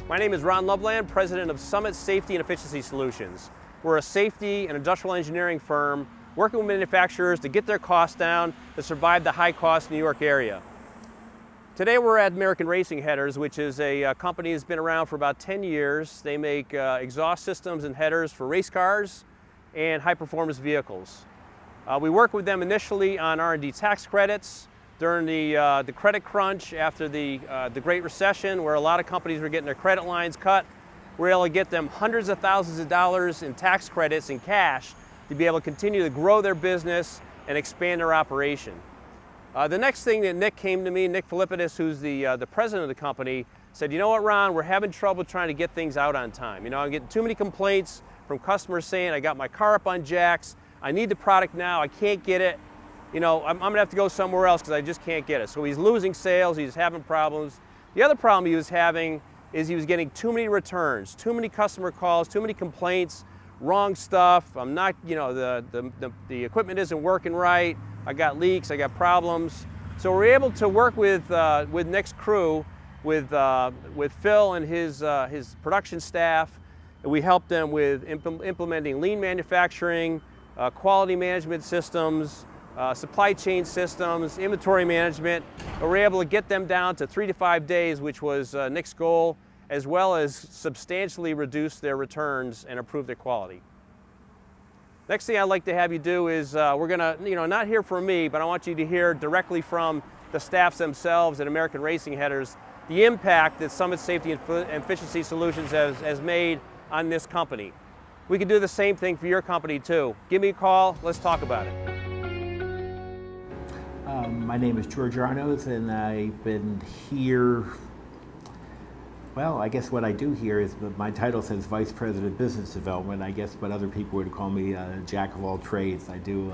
My name is Ron Loveland, President of Summit Safety and Efficiency Solutions. We're a safety and industrial engineering firm working with manufacturers to get their costs down to survive the high-cost New York area. Today we're at American Racing Headers, which is a company that's been around for about 10 years. They make exhaust systems and headers for race cars and high-performance vehicles. We worked with them initially on R&D tax credits during the credit crunch after the Great Recession, where a lot of companies were getting their credit lines cut. We were able to get them hundreds of thousands of dollars in tax credits in cash to be able to continue to grow their business and expand their operation. The next thing that Nick came to me, Nick Philippidis, who's the president of the company, said, you know what, Ron, we're having trouble trying to get things out on time. You know, I'm getting too many complaints from customers saying, I got my car up on jacks, I need the product now, I can't get it. You know, I'm gonna have to go somewhere else because I just can't get it. So he's losing sales, he's having problems. The other problem he was having is he was getting too many returns, too many customer calls, too many complaints, wrong stuff. I'm not, you know, the equipment isn't working right. I got leaks, I got problems. So we're able to work with Nick's crew, with Phil and his production staff. And we help them with implementing lean manufacturing, quality management systems, supply chain systems, inventory management. And we're able to get them down to 3 to 5 days, which was Nick's goal, as well as substantially reduce their returns and improve their quality. Next thing I'd like to have you do is we're gonna, you know, not hear from me, but I want you to hear directly from the staffs themselves at American Racing Headers, the impact that Summit Safety and Efficiency Solutions has made on this company. We can do the same thing for your company too. Give me a call, let's talk about it. My name is George Arnos, and I've been here, well, I guess what I do here is, my title says Vice President of Business Development, I guess, but other people would call me Jack of all trades. I do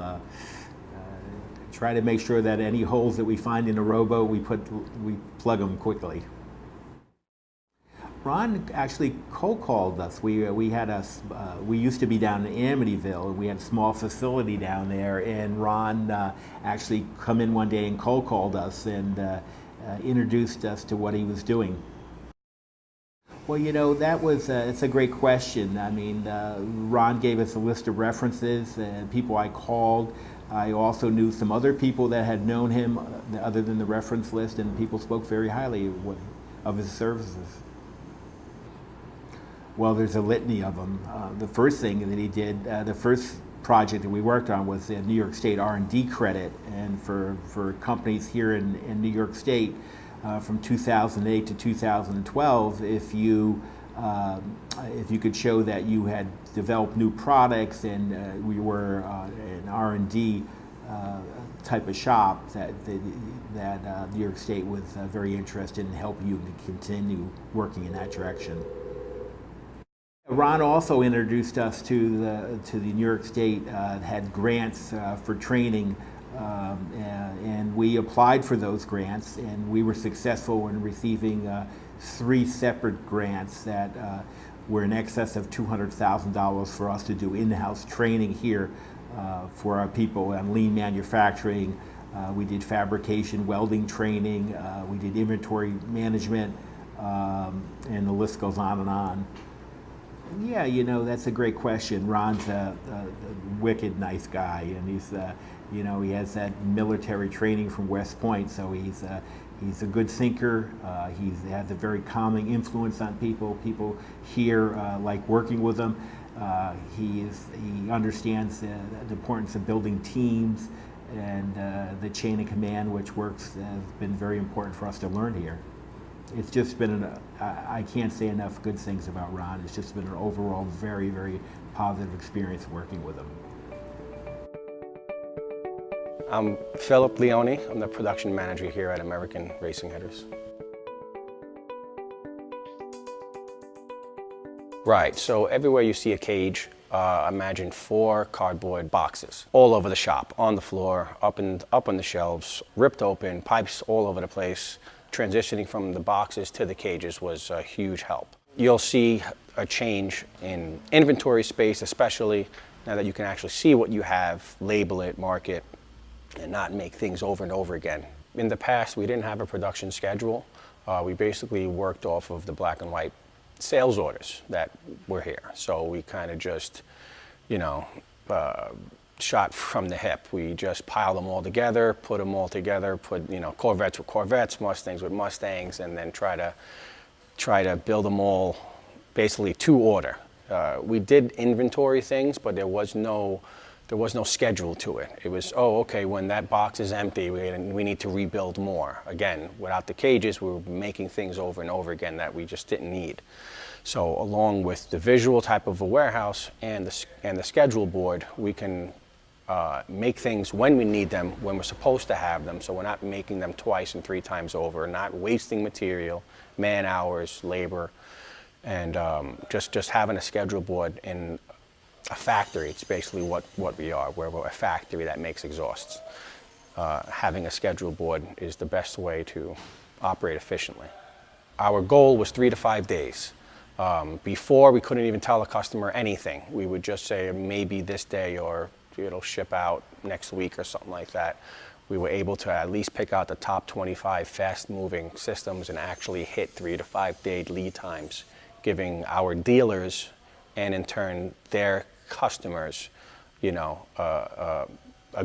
try to make sure that any holes that we find in a rowboat, we plug them quickly. Ron actually cold called us. We used to be down in Amityville, and we had a small facility down there, and Ron actually come in one day and cold called us and introduced us to what he was doing. Well, you know, it's a great question. I mean, Ron gave us a list of references and people I called. I also knew some other people that had known him other than the reference list, and people spoke very highly of his services. Well, there's a litany of them. The first thing that he did, the first project that we worked on was the New York State R&D credit, and for companies here in New York State, from 2008 to 2012, if you could show that you had developed new products and we were an R&D type of shop, that New York State was very interested in helping you to continue working in that direction. Ron also introduced us to the New York State, had grants for training, and we applied for those grants, and we were successful in receiving 3 separate grants that were in excess of $200,000 for us to do in-house training here for our people on lean manufacturing. We did fabrication, welding training, we did inventory management, and the list goes on and on. Yeah, you know, that's a great question. Ron's a wicked nice guy, and he's, you know, he has that military training from West Point, so he's a good thinker. He has a very calming influence on people. People here like working with him. He understands the importance of building teams, and the chain of command, which has been very important for us to learn here. It's just been, I can't say enough good things about Ron. It's just been an overall very, very positive experience working with him. I'm Philip Leone. I'm the production manager here at American Racing Headers. Right, so everywhere you see a cage, imagine 4 cardboard boxes all over the shop, on the floor, up on the shelves, ripped open, pipes all over the place. Transitioning from the boxes to the cages was a huge help. You'll see a change in inventory space, especially now that you can actually see what you have, label it, mark it, and not make things over and over again. In the past, we didn't have a production schedule. We basically worked off of the black and white sales orders that were here. So we kind of just, shot from the hip. We just piled them all together, put Corvettes with Corvettes, Mustangs with Mustangs, and then try to build them all basically to order. We did inventory things, but there was no schedule to it. It was, okay, when that box is empty, we need to rebuild more. Again, without the cages, we were making things over and over again that we just didn't need. So along with the visual type of a warehouse and the schedule board, we can make things when we need them, when we're supposed to have them, so we're not making them twice and 3 times over, not wasting material, man hours, labor, and just having a schedule board in a factory. It's basically what we are. We're a factory that makes exhausts. Having a schedule board is the best way to operate efficiently. Our goal was 3 to 5 days. Before, we couldn't even tell a customer anything. We would just say maybe this day, or it'll ship out next week or something like that. We were able to at least pick out the top 25 fast-moving systems and actually hit 3 to 5 day lead times, giving our dealers and in turn their customers, a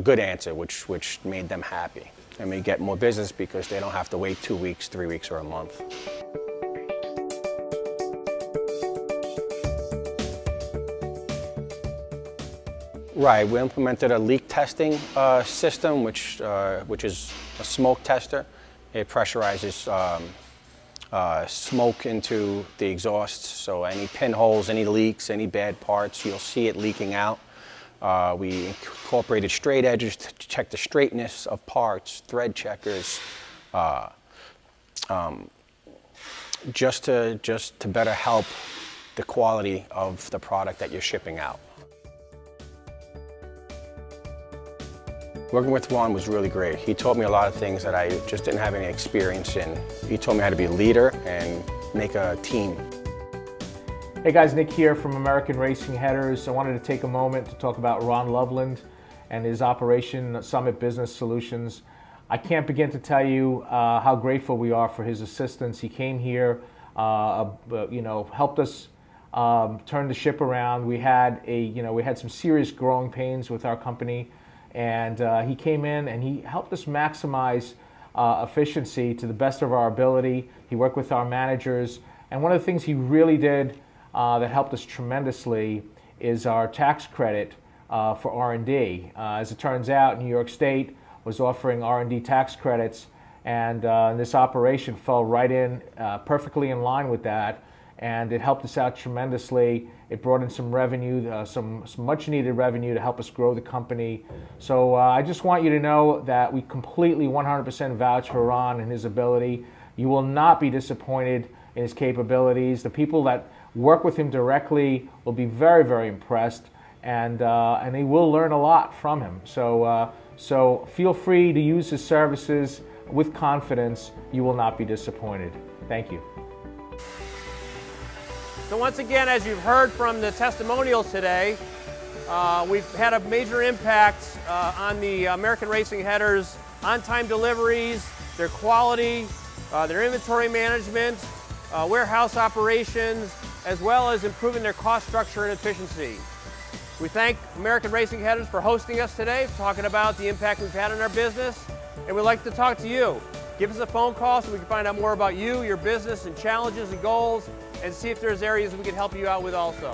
good answer, which made them happy. And we get more business because they don't have to wait 2 weeks, 3 weeks, or a month. Right, we implemented a leak testing system, which is a smoke tester. It pressurizes smoke into the exhausts, so any pinholes, any leaks, any bad parts, you'll see it leaking out. We incorporated straight edges to check the straightness of parts, thread checkers, just to better help the quality of the product that you're shipping out. Working with Ron was really great. He taught me a lot of things that I just didn't have any experience in. He taught me how to be a leader and make a team. Hey guys, Nick here from American Racing Headers. I wanted to take a moment to talk about Ron Loveland and his operation, Summit Business Solutions. I can't begin to tell you how grateful we are for his assistance. He came here, helped us turn the ship around. We had some serious growing pains with our company. And he came in and he helped us maximize efficiency to the best of our ability. He worked with our managers. And one of the things he really did that helped us tremendously is our tax credit for R&D. As it turns out, New York State was offering R&D tax credits, and this operation fell right in, perfectly in line with that. And it helped us out tremendously. It brought in some revenue, some much needed revenue to help us grow the company. So I just want you to know that we completely 100% vouch for Ron and his ability. You will not be disappointed in his capabilities. The people that work with him directly will be very, very impressed, and they will learn a lot from him. So feel free to use his services with confidence. You will not be disappointed. Thank you. So once again, as you've heard from the testimonials today, we've had a major impact on the American Racing Headers on-time deliveries, their quality, their inventory management, warehouse operations, as well as improving their cost structure and efficiency. We thank American Racing Headers for hosting us today, talking about the impact we've had on our business, and we'd like to talk to you. Give us a phone call so we can find out more about you, your business, and challenges and goals, and see if there's areas we can help you out with also.